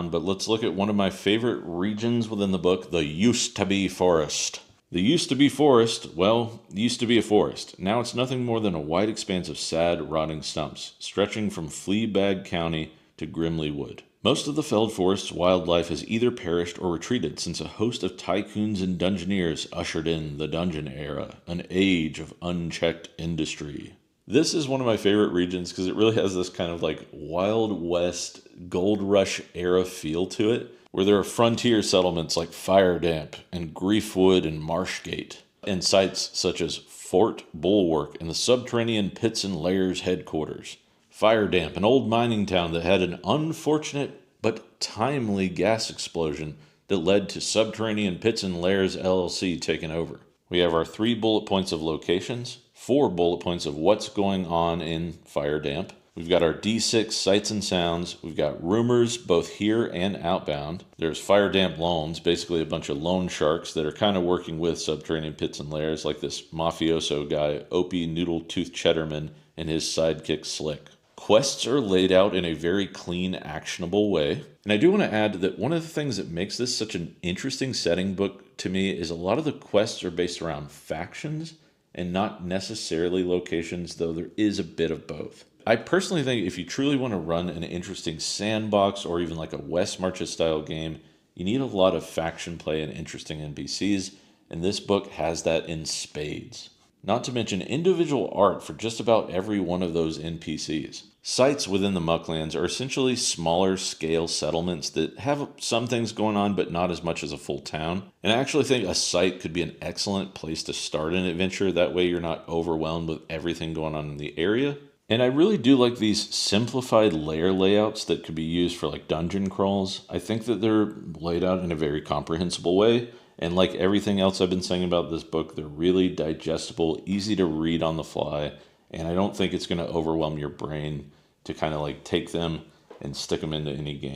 But let's look at one of my favorite regions within the book, the used-to-be forest. The used-to-be forest, well, used to be a forest. Now it's nothing more than a wide expanse of sad, rotting stumps, stretching from Fleabag County to Grimley Wood. Most of the felled forest's wildlife has either perished or retreated since a host of tycoons and dungeoneers ushered in the dungeon era, an age of unchecked industry. This is one of my favorite regions because it really has this kind of like Wild West Gold Rush era feel to it, where there are frontier settlements like Firedamp and Griefwood and Marshgate, and sites such as Fort Bulwark and the subterranean Pits and Lairs headquarters. Firedamp, an old mining town that had an unfortunate but timely gas explosion that led to Subterranean Pits and Lairs LLC taking over. We have our 3 bullet points of locations, 4 bullet points of what's going on in Firedamp. We've got our D6 sights and sounds. We've got rumors both here and outbound. There's Firedamp loans, basically a bunch of loan sharks that are kind of working with Subterranean Pits and Lairs, like this mafioso guy, Opie Noodle Tooth Cheddarman, and his sidekick Slick. Quests are laid out in a very clean, actionable way. And I do want to add that one of the things that makes this such an interesting setting book to me is a lot of the quests are based around factions and not necessarily locations, though there is a bit of both. I personally think if you truly want to run an interesting sandbox or even like a West Marches style game, you need a lot of faction play and interesting NPCs, and this book has that in spades. Not to mention individual art for just about every one of those NPCs. Sites within the Mucklands are essentially smaller scale settlements that have some things going on but not as much as a full town. And I actually think a site could be an excellent place to start an adventure. That way you're not overwhelmed with everything going on in the area. And I really do like these simplified layer layouts that could be used for like dungeon crawls. I think that they're laid out in a very comprehensible way. And like everything else I've been saying about this book, they're really digestible, easy to read on the fly. And I don't think it's going to overwhelm your brain to kind of like take them and stick them into any game.